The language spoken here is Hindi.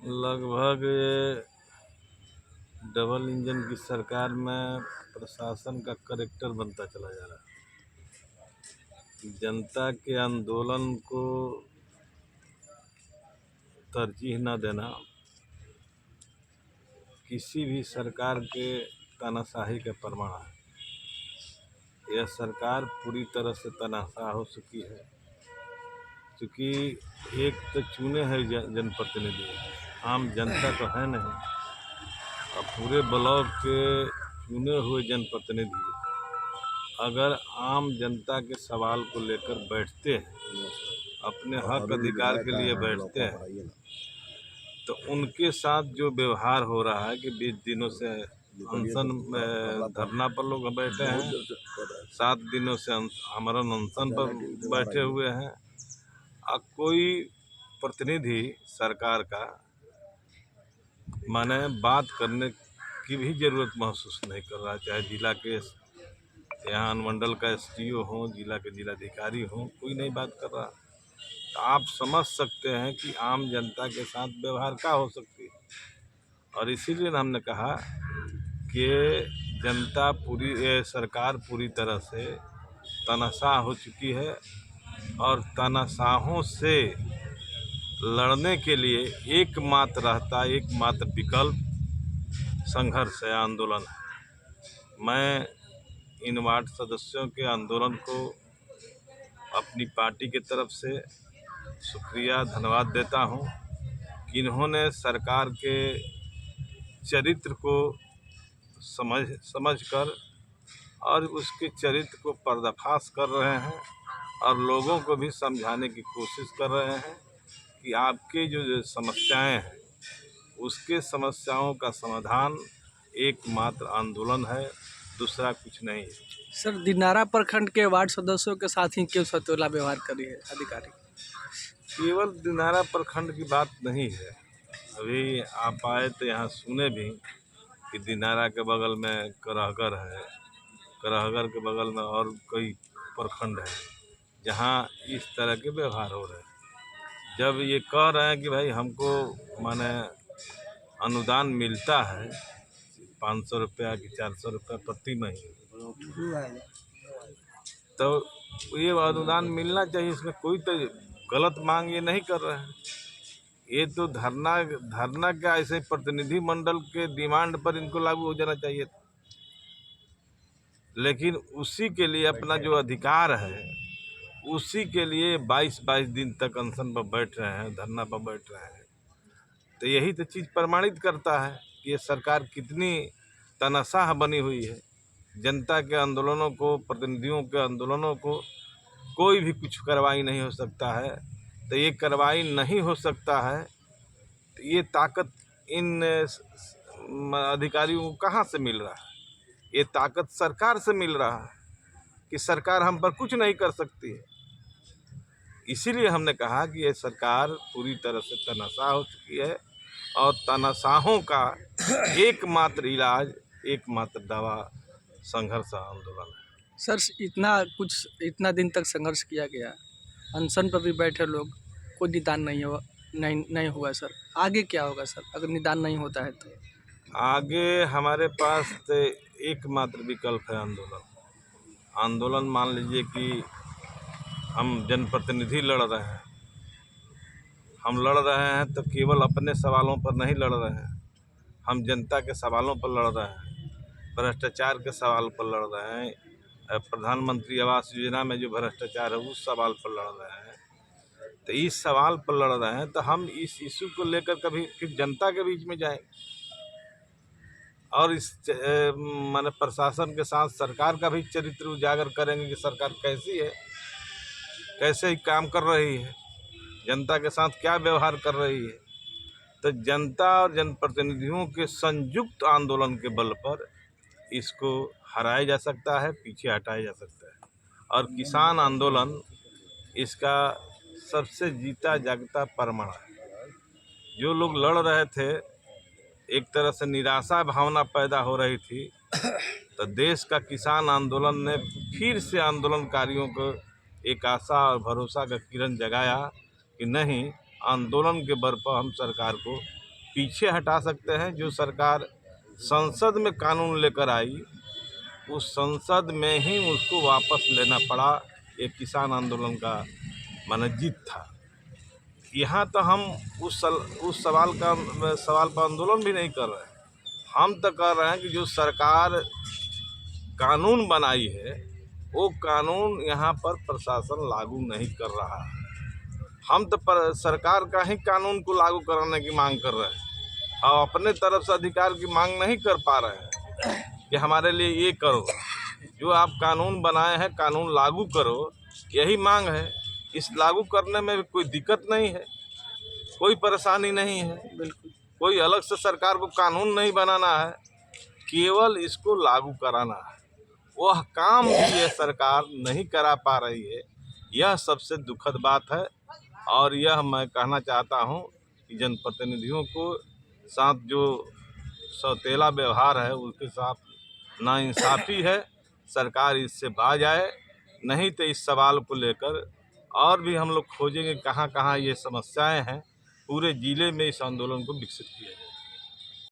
लगभग डबल इंजन की सरकार में प्रशासन का करेक्टर बनता चला जा रहा है। जनता के आंदोलन को तरजीह न देना किसी भी सरकार के तानाशाही का प्रमाण है। यह सरकार पूरी तरह से तानाशाह हो चुकी है, क्योंकि एक तो चुने हैं जनप्रतिनिधि, आम जनता तो है नहीं। और पूरे ब्लॉक के चुने हुए जनप्रतिनिधि अगर आम जनता के सवाल को लेकर बैठते हैं, अपने हक अधिकार के लिए बैठते हैं, तो उनके साथ जो व्यवहार हो रहा है कि 20 दिनों से अनशन धरना पर लोग बैठे हैं, 7 दिनों से आमरण अनशन पर बैठे हुए हैं, कोई प्रतिनिधि सरकार का माने बात करने की भी ज़रूरत महसूस नहीं कर रहा। चाहे जिला के यहाँ अनुमंडल का SDO हो, जिला के जिलाधिकारी हो, कोई नहीं बात कर रहा। तो आप समझ सकते हैं कि आम जनता के साथ व्यवहार क्या हो सकती है। और इसीलिए हमने कहा कि सरकार पूरी तरह से तानाशाह हो चुकी है और तानाशाहों से लड़ने के लिए एकमात्र विकल्प संघर्ष है, आंदोलन है। मैं इन वार्ड सदस्यों के आंदोलन को अपनी पार्टी की तरफ से शुक्रिया धन्यवाद देता हूं कि इन्होंने सरकार के चरित्र को समझकर और उसके चरित्र को पर्दाफाश कर रहे हैं और लोगों को भी समझाने की कोशिश कर रहे हैं कि आपके जो समस्याएं हैं उसके समस्याओं का समाधान एकमात्र आंदोलन है, दूसरा कुछ नहीं है। सर, दिनारा प्रखंड के वार्ड सदस्यों के साथ ही क्यों सतोला व्यवहार करी है अधिकारी? केवल दिनारा प्रखंड की बात नहीं है। अभी आप आए तो यहाँ सुने भी कि दिनारा के बगल में करहगर है, करहगर के बगल में और कई प्रखंड है जहाँ इस तरह के व्यवहार हो रहे हैं। जब ये कह रहे हैं कि भाई हमको माने अनुदान मिलता है 500 रुपया कि 400 रुपया प्रति महीने, तो ये अनुदान मिलना चाहिए, इसमें कोई तो गलत मांग ये नहीं कर रहे हैं। ये तो धरना क्या, ऐसे प्रतिनिधि मंडल के डिमांड पर इनको लागू हो जाना चाहिए। लेकिन उसी के लिए अपना जो अधिकार है उसी के लिए 22 दिन तक अनशन पर बैठ रहे हैं, धरना पर बैठ रहे हैं। तो यही तो चीज़ प्रमाणित करता है कि ये सरकार कितनी तानाशाह बनी हुई है। जनता के आंदोलनों को, प्रतिनिधियों के आंदोलनों को कोई भी कुछ कार्रवाई नहीं हो सकता है। तो ये कार्रवाई नहीं हो सकता है तो ये ताकत इन अधिकारियों को कहाँ से मिल रहा है? ये ताकत सरकार से मिल रहा है कि सरकार हम पर कुछ नहीं कर सकती है। इसीलिए हमने कहा कि ये सरकार पूरी तरह से तानाशाह हो चुकी है और तानाशाहों का एकमात्र इलाज, एकमात्र दवा संघर्ष आंदोलन है। सर, इतना दिन तक संघर्ष किया गया, अनशन पर भी बैठे लोग, कोई निदान नहीं हुआ सर। आगे क्या होगा सर अगर निदान नहीं होता है तो? आगे हमारे पास तो एकमात्र विकल्प है आंदोलन। मान लीजिए कि हम जनप्रतिनिधि लड़ रहे हैं, हम लड़ रहे हैं तो केवल अपने सवालों पर नहीं लड़ रहे हैं, हम जनता के सवालों पर लड़ रहे हैं, भ्रष्टाचार के सवाल पर लड़ रहे हैं, प्रधानमंत्री आवास योजना में जो भ्रष्टाचार है उस सवाल पर लड़ रहे हैं। तो इस सवाल पर लड़ रहे हैं तो हम इस इशू को लेकर कभी फिर जनता के बीच में जाएं और इस माने प्रशासन के साथ सरकार का भी चरित्र उजागर करेंगे कि सरकार कैसी है, कैसे ही काम कर रही है, जनता के साथ क्या व्यवहार कर रही है। तो जनता और जनप्रतिनिधियों के संयुक्त आंदोलन के बल पर इसको हराया जा सकता है, पीछे हटाया जा सकता है। और किसान आंदोलन इसका सबसे जीता जागता प्रमाण है। जो लोग लड़ रहे थे, एक तरह से निराशा भावना पैदा हो रही थी, तो देश का किसान आंदोलन ने फिर से आंदोलनकारियों को एक आशा और भरोसा का किरण जगाया कि नहीं, आंदोलन के बल पर हम सरकार को पीछे हटा सकते हैं। जो सरकार संसद में कानून लेकर आई, उस संसद में ही उसको वापस लेना पड़ा। ये किसान आंदोलन का माने जीत था। यहाँ तो हम उस सवाल पर आंदोलन भी नहीं कर रहे हैं। हम तो कर रहे हैं कि जो सरकार कानून बनाई है, वो कानून यहाँ पर प्रशासन लागू नहीं कर रहा है। हम तो सरकार का ही कानून को लागू कराने की मांग कर रहे हैं और अपने तरफ से अधिकार की मांग नहीं कर पा रहे हैं कि हमारे लिए ये करो। जो आप कानून बनाए हैं, कानून लागू करो, यही मांग है। इस लागू करने में कोई दिक्कत नहीं है, कोई परेशानी नहीं है। बिल्कुल। कोई अलग से सरकार को कानून नहीं बनाना है, केवल इसको लागू कराना है। वह काम भी ये सरकार नहीं करा पा रही है। यह सबसे दुखद बात है। और यह मैं कहना चाहता हूँ कि जनप्रतिनिधियों को साथ जो सौतेला व्यवहार है, उसके साथ नाइंसाफ़ी है। सरकार इससे बाज आए, नहीं तो इस सवाल को लेकर और भी हम लोग खोजेंगे कहाँ कहाँ ये समस्याएं हैं। पूरे ज़िले में इस आंदोलन को विकसित किया जाए।